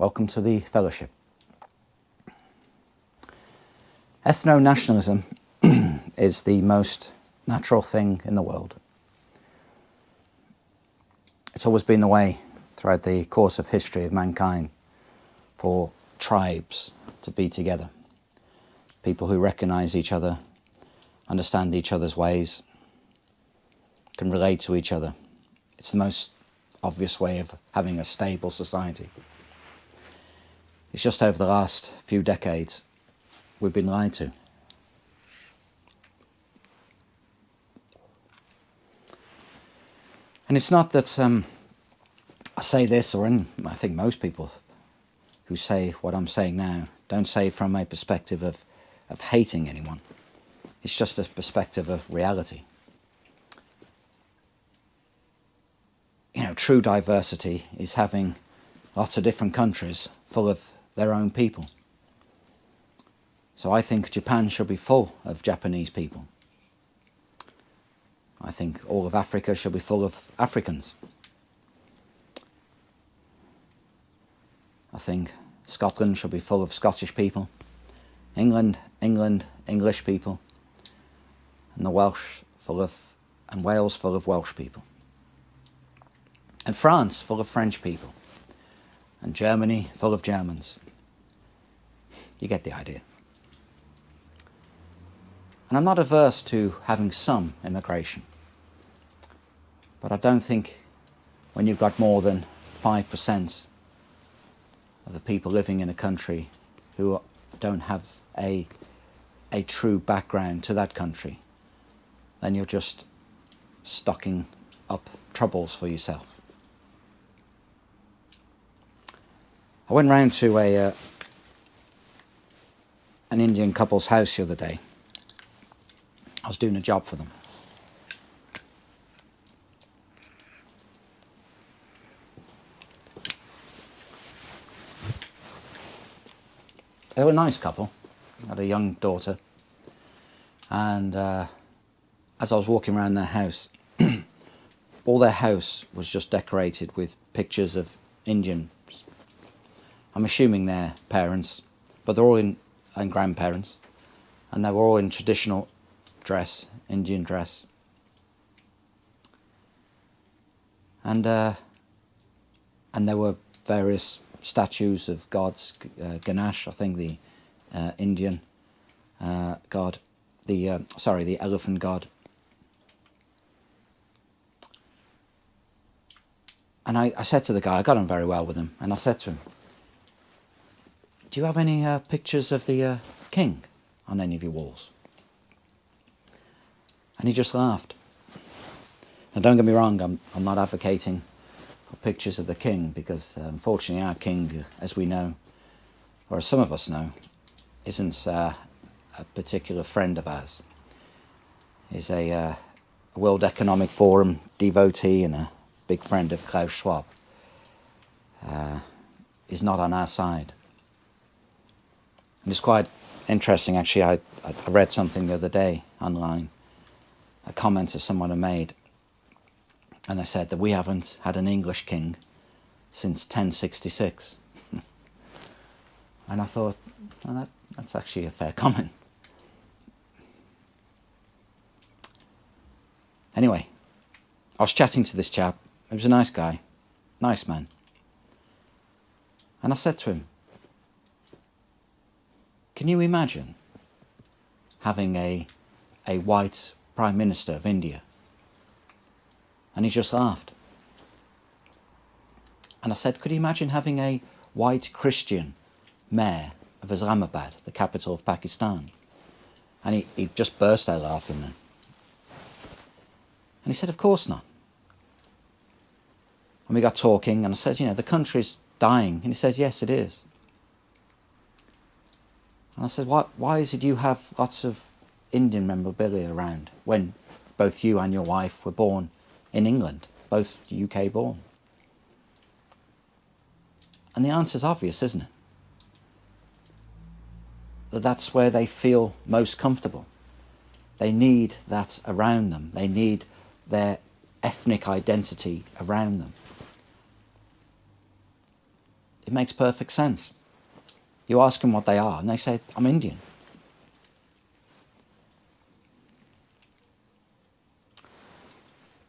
Welcome to the fellowship. Ethno-nationalism is the most natural thing in the world. It's always been the way throughout the course of history of mankind for tribes to be together. People who recognise each other, understand each other's ways, can relate to each other. It's the most obvious way of having a stable society. It's just over the last few decades we've been lied to. And it's not that I say this, I think most people who say what I'm saying now don't say it from a perspective of hating anyone. It's just a perspective of reality. You know, true diversity is having lots of different countries full of their own people. So I think Japan should be full of Japanese people. I think all of Africa should be full of Africans. I think Scotland should be full of Scottish people. England, English people. And and Wales full of Welsh people. And France full of French people. And Germany full of Germans. You get the idea. And I'm not averse to having some immigration. But I don't think when you've got more than 5% of the people living in a country who don't have a true background to that country, then you're just stocking up troubles for yourself. I went round to an Indian couple's house the other day. I was doing a job for them. They were a nice couple, had a young daughter, and as I was walking around their house, all their house was just decorated with pictures of Indians. I'm assuming they're parents, but they're all and grandparents, and they were all in traditional dress, Indian dress. And there were various statues of gods, Ganesh, I think the Indian god, the elephant god. And I said to the guy, I got on very well with him, and I said to him, do you have any pictures of the king on any of your walls? And he just laughed. Now don't get me wrong, I'm not advocating for pictures of the king, because unfortunately our king, as we know, or as some of us know, isn't a particular friend of ours. He's a World Economic Forum devotee and a big friend of Klaus Schwab. He's not on our side. And it's quite interesting, actually. I read something the other day online, a comment that someone had made, and they said that we haven't had an English king since 1066. And I thought, well, that's actually a fair comment. Anyway, I was chatting to this chap. He was a nice guy, nice man. And I said to him, can you imagine having a white Prime Minister of India? And he just laughed. And I said, could you imagine having a white Christian mayor of Islamabad, the capital of Pakistan? And he just burst out laughing then. And he said, of course not. And we got talking, and I said, the country's dying. And he says, yes, it is. And I said, why is it you have lots of Indian memorabilia around when both you and your wife were born in England, both UK born? And the answer's obvious, isn't it? That's where they feel most comfortable. They need that around them. They need their ethnic identity around them. It makes perfect sense. You ask them what they are, and they say, I'm Indian.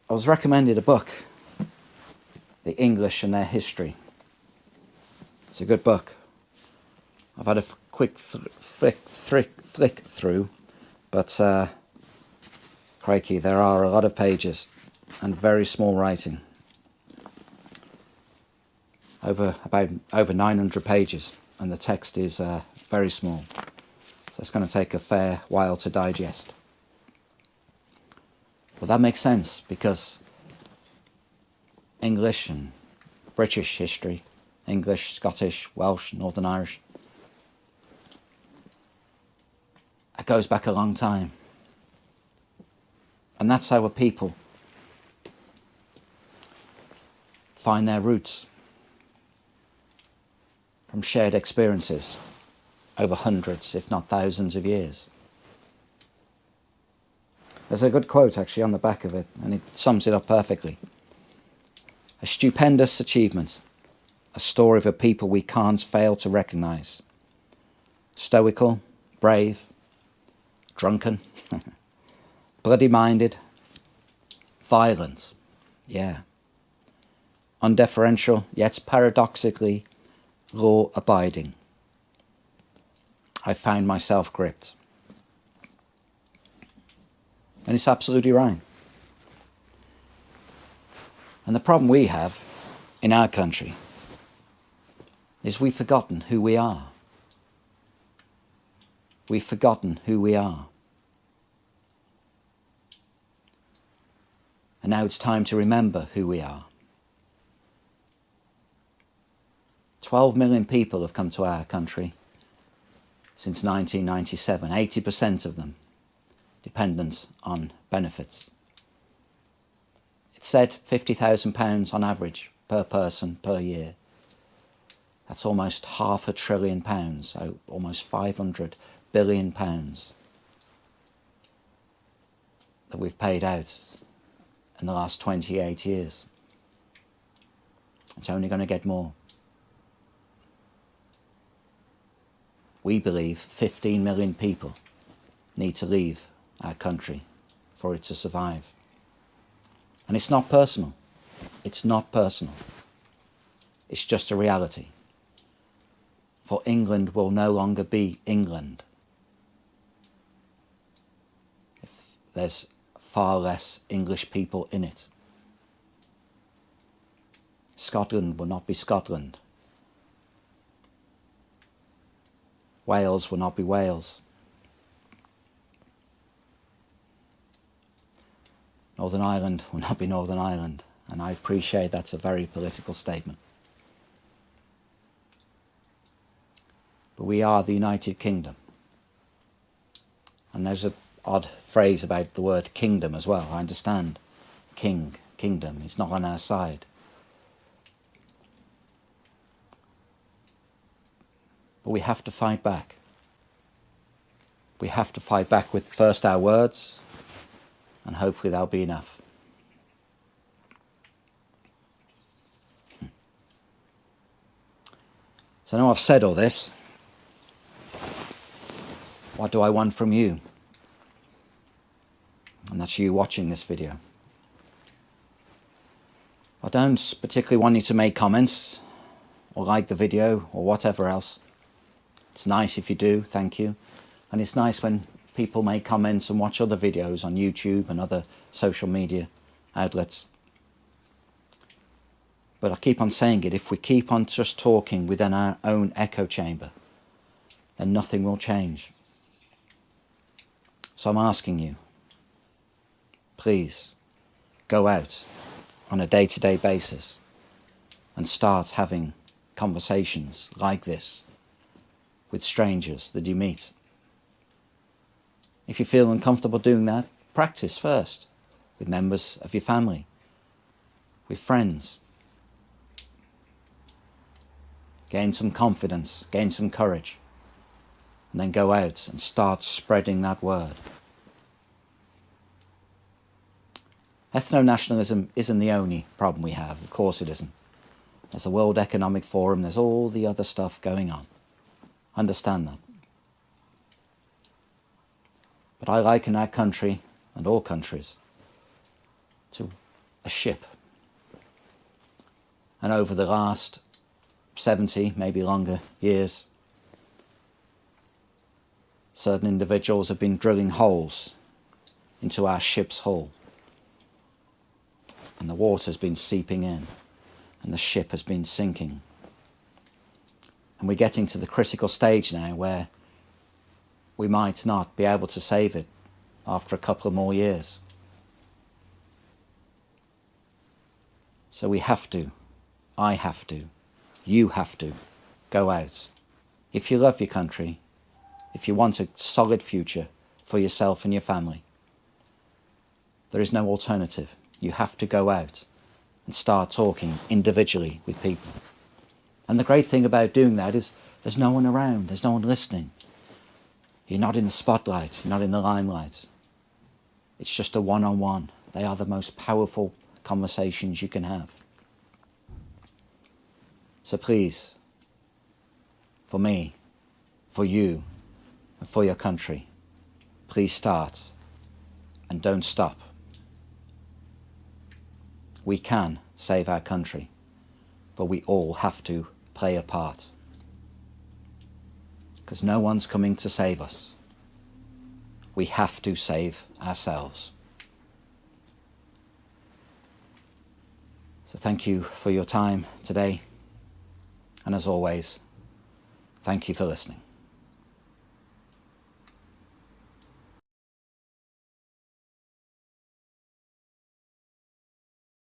I was recommended a book, The English and Their History. It's a good book. I've had a quick flick through, but crikey, there are a lot of pages and very small writing. Over 900 pages, and the text is very small. So it's going to take a fair while to digest. But that makes sense, because English and British history, English, Scottish, Welsh, Northern Irish, it goes back a long time. And that's how a people find their roots, from shared experiences over hundreds, if not thousands of years. There's a good quote actually on the back of it, and it sums it up perfectly. A stupendous achievement, a story of a people we can't fail to recognise. Stoical, brave, drunken, bloody-minded, violent, yeah. Undeferential, yet paradoxically law-abiding. I found myself gripped. And it's absolutely right. And the problem we have in our country is we've forgotten who we are. We've forgotten who we are. And now it's time to remember who we are. 12 million people have come to our country since 1997, 80% of them dependent on benefits. It's said £50,000 on average per person per year. That's almost £500 billion, so almost £500 billion that we've paid out in the last 28 years. It's only going to get more. We believe 15 million people need to leave our country for it to survive. And it's not personal. It's not personal. It's just a reality. For England will no longer be England if there's far less English people in it. Scotland will not be Scotland. Wales will not be Wales. Northern Ireland will not be Northern Ireland. And I appreciate that's a very political statement. But we are the United Kingdom. And there's an odd phrase about the word kingdom as well. I understand. King, kingdom. It's not on our side. But we have to fight back. We have to fight back with first our words, and hopefully that'll be enough. So now I've said all this, what do I want from you? And that's you watching this video. I don't particularly want you to make comments or like the video or whatever else. It's nice if you do, thank you. And it's nice when people make comments and watch other videos on YouTube and other social media outlets. But I keep on saying it, if we keep on just talking within our own echo chamber, then nothing will change. So I'm asking you, please go out on a day-to-day basis and start having conversations like this with strangers that you meet. If you feel uncomfortable doing that, practice first with members of your family, with friends. Gain some confidence, gain some courage, and then go out and start spreading that word. Ethno-nationalism isn't the only problem we have, of course it isn't. There's the World Economic Forum, there's all the other stuff going on. Understand that. But I liken our country, and all countries, to a ship. And over the last 70, maybe longer, years, certain individuals have been drilling holes into our ship's hull. And the water's been seeping in, and the ship has been sinking. And we're getting to the critical stage now where we might not be able to save it after a couple of more years. So we have to, I have to, you have to go out. If you love your country, if you want a solid future for yourself and your family, there is no alternative. You have to go out and start talking individually with people. And the great thing about doing that is there's no one around, there's no one listening. You're not in the spotlight, you're not in the limelight. It's just a one-on-one. They are the most powerful conversations you can have. So please, for me, for you, and for your country, please start and don't stop. We can save our country, but we all have to play a part. Because no one's coming to save us. We have to save ourselves. So thank you for your time today. And as always, thank you for listening.